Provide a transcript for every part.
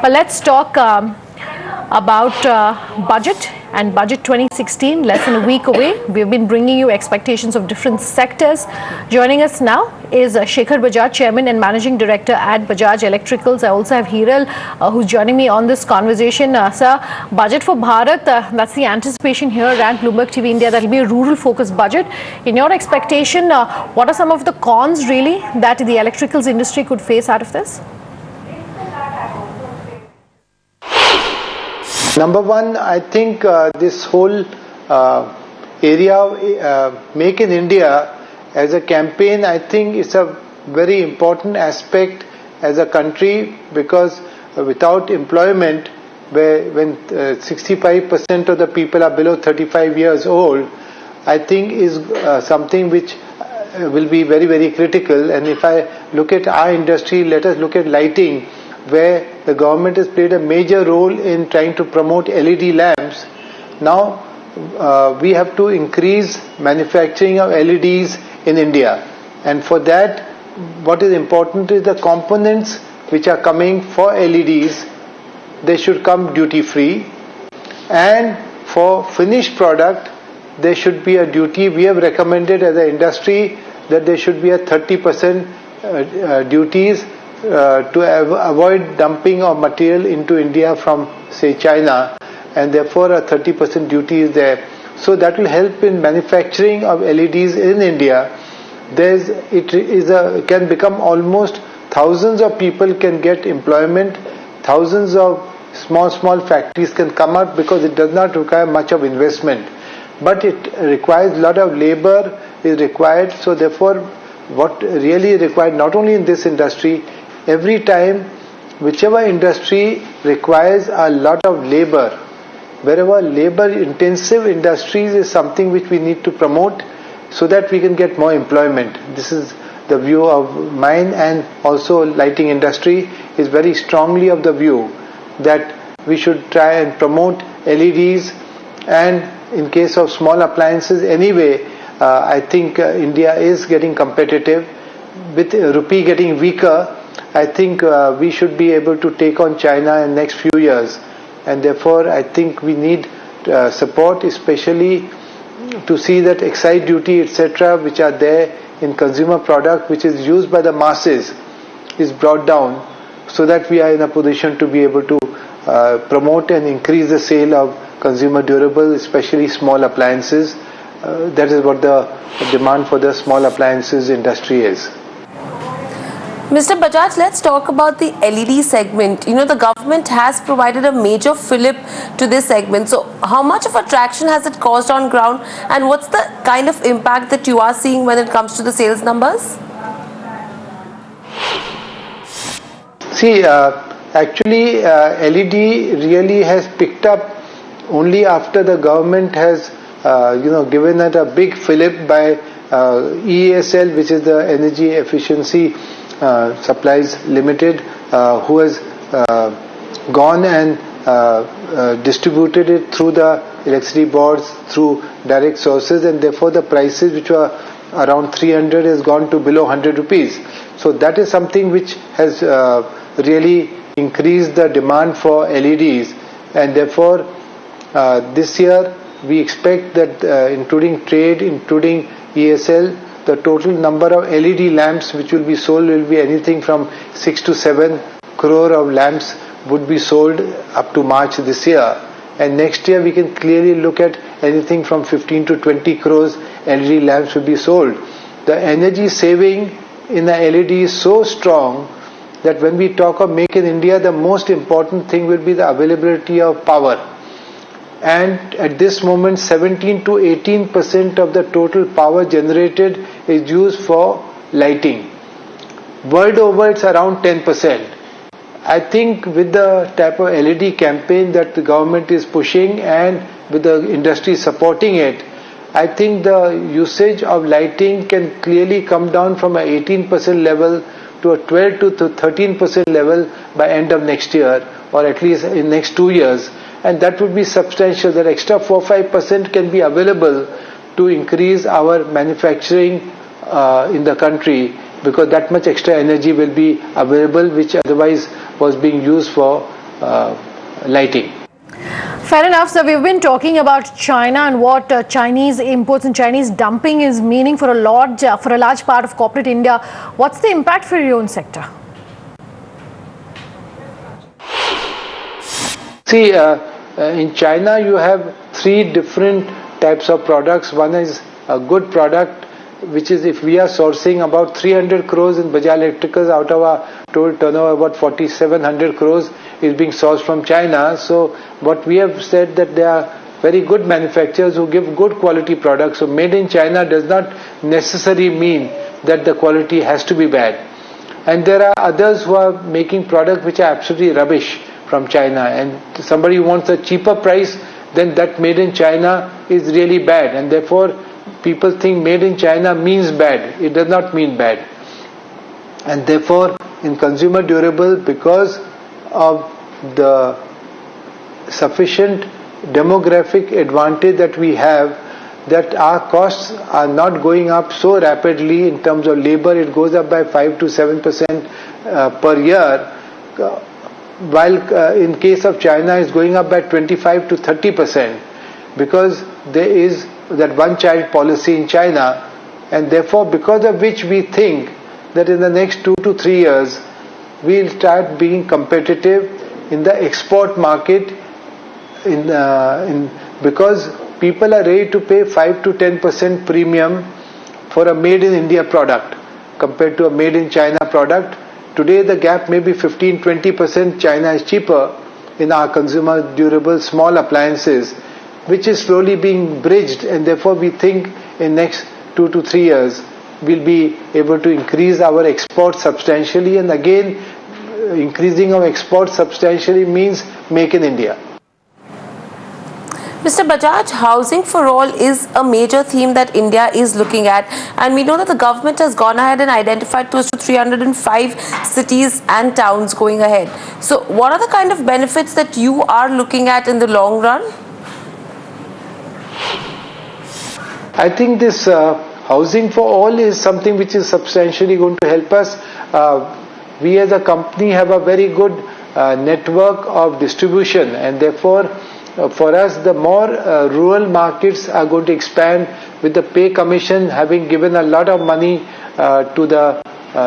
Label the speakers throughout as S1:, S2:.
S1: Well, let's talk about budget and budget 2016, less than a week away. We've been bringing you expectations of different sectors. Joining us now is Shekhar Bajaj, Chairman and Managing Director at Bajaj Electricals. I also have Hiral, who's joining me on this conversation. Sir, budget for Bharat, that's the anticipation here at Bloomberg TV India. That'll be a rural-focused budget. In your expectation, what are some of the cons, really, that the electricals industry could face out of this?
S2: Number one, I think this whole area Make in India as a campaign, I think it's a very important aspect as a country, because without employment, when 65% of the people are below 35 years old, I think is something which will be very, very critical. And if I look at our industry, let us look at lighting, where the government has played a major role in trying to promote LED lamps. Now we have to increase manufacturing of LEDs in India, and for that what is important is the components which are coming for LEDs, they should come duty free, and for finished product there should be a duty. We have recommended as an industry that there should be a 30% duties to avoid dumping of material into India from, say, China, and therefore a 30% duty is there. So that will help in manufacturing of LEDs in India. It can become almost thousands of people can get employment, thousands of small factories can come out, because it does not require much of investment, but it requires a lot of labor is required. So therefore, what really is required, not only in this industry, every time, whichever industry requires a lot of labor, wherever labor intensive industries is something which we need to promote so that we can get more employment. This is the view of mine, and also lighting industry is very strongly of the view that we should try and promote LEDs, and in case of small appliances anyway, I think India is getting competitive. With rupee getting weaker, I think we should be able to take on China in the next few years, and therefore I think we need support, especially to see that excise duty, etc., which are there in consumer product, which is used by the masses, is brought down, so that we are in a position to be able to promote and increase the sale of consumer durables, especially small appliances. That is what the demand for the small appliances industry is.
S3: Mr. Bajaj, let's talk about the LED segment. The government has provided a major fillip to this segment. So how much of a traction has it caused on ground, and what's the kind of impact that you are seeing when it comes to the sales numbers?
S2: See, actually LED really has picked up only after the government has given it a big fillip by EESL, which is the Energy Efficiency Supplies Limited, who has gone and distributed it through the electricity boards, through direct sources, and therefore the prices which were around 300 has gone to below 100 rupees. So that is something which has really increased the demand for LEDs, and therefore this year we expect that including trade, including ESL, the total number of LED lamps which will be sold will be anything from 6 to 7 crore of lamps would be sold up to March this year. And next year we can clearly look at anything from 15 to 20 crores LED lamps will be sold. The energy saving in the LED is so strong that when we talk of Make in India, the most important thing will be the availability of power. And at this moment 17 to 18% of the total power generated is used for lighting. World over it's around 10%. I think with the type of LED campaign that the government is pushing and with the industry supporting it, I think the usage of lighting can clearly come down from an 18% level to a 12 to 13% level by end of next year, or at least in next 2 years. And that would be substantial. That extra 4-5% can be available to increase our manufacturing in the country, because that much extra energy will be available, which otherwise was being used for lighting.
S1: Fair enough. So we've been talking about China and what Chinese imports and Chinese dumping is meaning for a large part of corporate India. What's the impact for your own sector?
S2: See, in China you have three different types of products. One is a good product, which is if we are sourcing about 300 crores in Bajaj Electricals out of our total turnover, about 4,700 crores is being sourced from China. So what we have said that they are very good manufacturers who give good quality products. So made in China does not necessarily mean that the quality has to be bad. And there are others who are making products which are absolutely rubbish from China, and somebody who wants a cheaper price, then that made in China is really bad, and therefore people think made in China means bad. It does not mean bad. And therefore in consumer durable, because of the sufficient demographic advantage that we have, that our costs are not going up so rapidly in terms of labor. It goes up by 5 to 7% per year, while in case of China it's going up by 25 to 30%, because there is that one child policy in China, and therefore because of which we think that in the next 2 to 3 years we'll start being competitive in the export market because people are ready to pay 5 to 10% premium for a made in India product compared to a made in China product. Today the gap may be 15-20%. China is cheaper in our consumer durable small appliances, which is slowly being bridged, and therefore we think in next 2 to 3 years we'll be able to increase our exports substantially. And again, increasing our exports substantially means make in India.
S3: Mr. Bajaj, housing for all is a major theme that India is looking at, and we know that the government has gone ahead and identified close to 305 cities and towns going ahead. So what are the kind of benefits that you are looking at in the long run?
S2: I think this housing for all is something which is substantially going to help us. We as a company have a very good network of distribution, and therefore for us the more rural markets are going to expand, with the pay commission having given a lot of money to the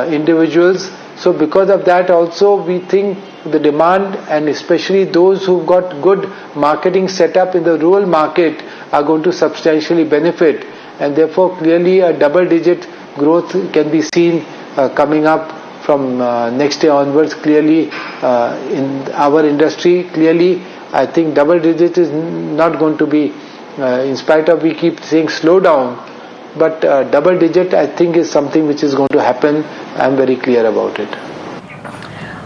S2: individuals. So because of that also we think the demand, and especially those who've got good marketing set up in the rural market, are going to substantially benefit, and therefore clearly a double-digit growth can be seen coming up from next year onwards. Clearly in our industry, clearly I think double-digit is not going to be, in spite of we keep saying slow down, but double-digit I think is something which is going to happen. I'm very clear about it.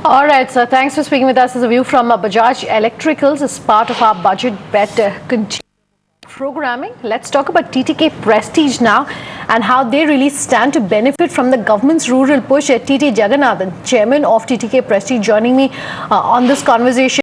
S1: All right, sir. Thanks for speaking with us. As a view from Bajaj Electricals as part of our budget bet programming. Let's talk about TTK Prestige now and how they really stand to benefit from the government's rural push. TT Jagannathan, chairman of TTK Prestige, joining me on this conversation.